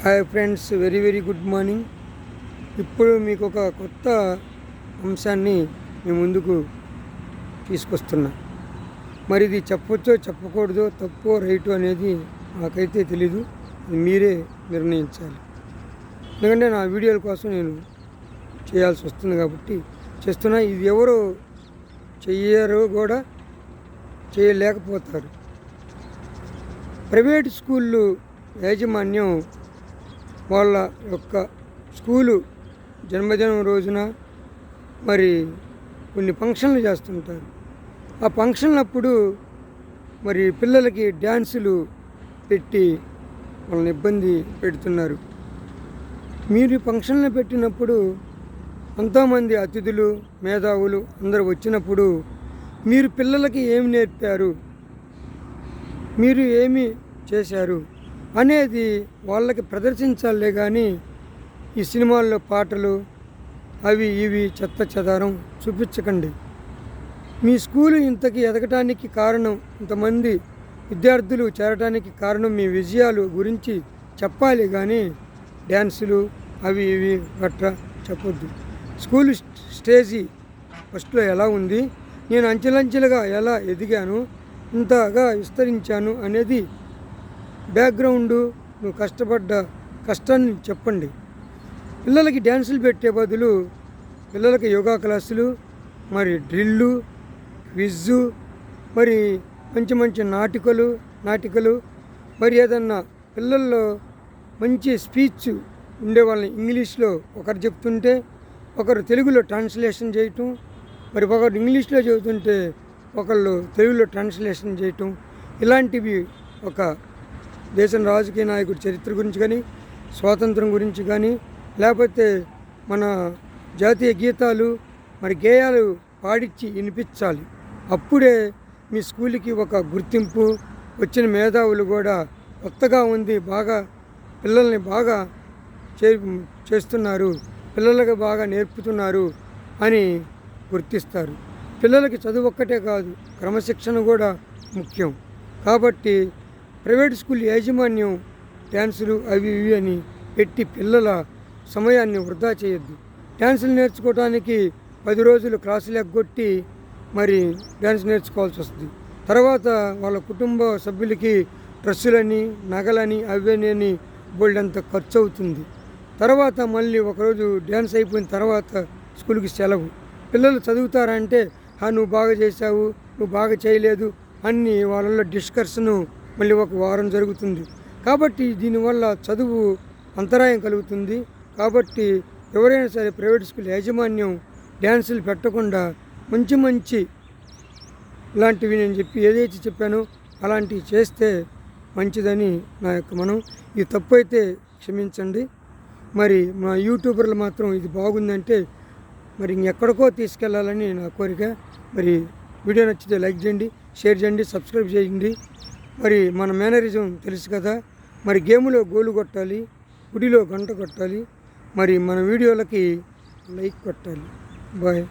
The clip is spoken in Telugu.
Hi friends, very very good morning. ఇప్పుడు మీకు ఒక కొత్త అంశాన్ని మీ ముందుకు తీసుకొస్తున్నా. మరి ఇది చెప్పొచ్చో చెప్పకూడదో, తప్పో రైటు అనేది నాకైతే తెలీదు. మీరే నిర్ణయించాలి. ఎందుకంటే నా వీడియోల కోసం నేను చేయాల్సి వస్తుంది కాబట్టి చేస్తున్నా. ఇది ఎవరు చెయ్యరు కూడా, చేయలేకపోతారు. ప్రైవేట్ స్కూళ్ళు యాజమాన్యం వాళ్ళ యొక్క స్కూలు జన్మదినం రోజున మరి కొన్ని ఫంక్షన్లు చేస్తుంటారు. ఆ ఫంక్షన్లప్పుడు మరి పిల్లలకి డ్యాన్సులు పెట్టి వాళ్ళని ఇబ్బంది పెడుతున్నారు. మీరు ఫంక్షన్లు పెట్టినప్పుడు ఎంతోమంది అతిథులు, మేధావులు అందరూ వచ్చినప్పుడు మీరు పిల్లలకి ఏమి నేర్పారు, మీరు ఏమి చేశారు అనేది వాళ్ళకి ప్రదర్శించాలే కానీ ఈ సినిమాల్లో పాటలు అవి ఇవి చెత్త చెదారం చూపించకండి. మీ స్కూలు ఇంతకి ఎదగటానికి కారణం, ఇంతమంది విద్యార్థులు చేరడానికి కారణం మీ విజయాలు గురించి చెప్పాలి కానీ డ్యాన్సులు అవి ఇవి గట్రా చెప్పొద్దు. స్కూలు స్టేజీ ఫస్ట్లో ఎలా ఉంది, నేను అంచెలంచెలుగా ఎలా ఎదిగాను, ఇంతగా విస్తరించాను అనేది బ్యాక్గ్రౌండు, నువ్వు కష్టపడ్డ కష్టాన్ని చెప్పండి. పిల్లలకి డ్యాన్సులు పెట్టే బదులు పిల్లలకి యోగా క్లాసులు, మరి డ్రిల్లు, క్విజ్జు, మరి మంచి మంచి నాటికలు మరి ఏదన్నా పిల్లల్లో మంచి స్పీచ్ ఉండేవాళ్ళని ఇంగ్లీష్లో ఒకరు చెప్తుంటే ఒకరు తెలుగులో ట్రాన్స్లేషన్ చేయటం, మరి ఒకరు ఇంగ్లీష్లో చెబుతుంటే ఒకళ్ళు తెలుగులో ట్రాన్స్లేషన్ చేయటం, ఇలాంటివి ఒక దేశం రాజకీయ నాయకుడి చరిత్ర గురించి కానీ, స్వాతంత్రం గురించి కానీ, లేకపోతే మన జాతీయ గీతాలు మరి గేయాలు పాడించి వినిపించాలి. అప్పుడే మీ స్కూల్కి ఒక గుర్తింపు, వచ్చిన మేధావులు కూడా కొత్తగా ఉంది, బాగా పిల్లల్ని బాగా చేస్తున్నారు, పిల్లలకు బాగా నేర్పుతున్నారు అని గుర్తిస్తారు. పిల్లలకి చదువు ఒక్కటే కాదు, క్రమశిక్షణ కూడా ముఖ్యం. కాబట్టి ప్రైవేట్ స్కూల్ యాజమాన్యం డ్యాన్సులు అవి ఇవి అని పెట్టి పిల్లల సమయాన్ని వృధా చేయొద్దు. డ్యాన్సులు నేర్చుకోవడానికి 10 రోజులు క్లాసులు ఎగ్గొట్టి మరి డ్యాన్స్ నేర్చుకోవాల్సి వస్తుంది. తర్వాత వాళ్ళ కుటుంబ సభ్యులకి డ్రెస్సులని, నగలని, అవని బోల్డంత ఖర్చు అవుతుంది. తర్వాత మళ్ళీ ఒకరోజు డ్యాన్స్ అయిపోయిన తర్వాత స్కూల్కి సెలవు. పిల్లలు చదువుతారంటే నువ్వు బాగా చేశావు, నువ్వు బాగా చేయలేదు అన్ని వాళ్ళల్లో డిస్కషను మళ్ళీ ఒక వారం జరుగుతుంది. కాబట్టి దీనివల్ల చదువు అంతరాయం కలుగుతుంది. కాబట్టి ఎవరైనా సరే ప్రైవేట్ స్కూల్ యాజమాన్యం డ్యాన్సులు పెట్టకుండా మంచి ఇలాంటివి నేను ఏదైతే చెప్పానో అలాంటివి చేస్తే మంచిదని నా యొక్క మనం. ఇది తప్పు అయితే క్షమించండి. మరి మా యూట్యూబర్లు మాత్రం ఇది బాగుందంటే మరి ఇంకెక్కడికో తీసుకెళ్లాలని నా కోరిక. మరి వీడియో నచ్చితే లైక్ చేయండి, షేర్ చేయండి, సబ్స్క్రైబ్ చేయండి. మరి మన మేనరిజం తెలుసు కదా, మరి గేములో గోలు కొట్టాలి, గుడిలో గంట కొట్టాలి, మరి మన వీడియోలకి లైక్ కొట్టాలి. బాయ్.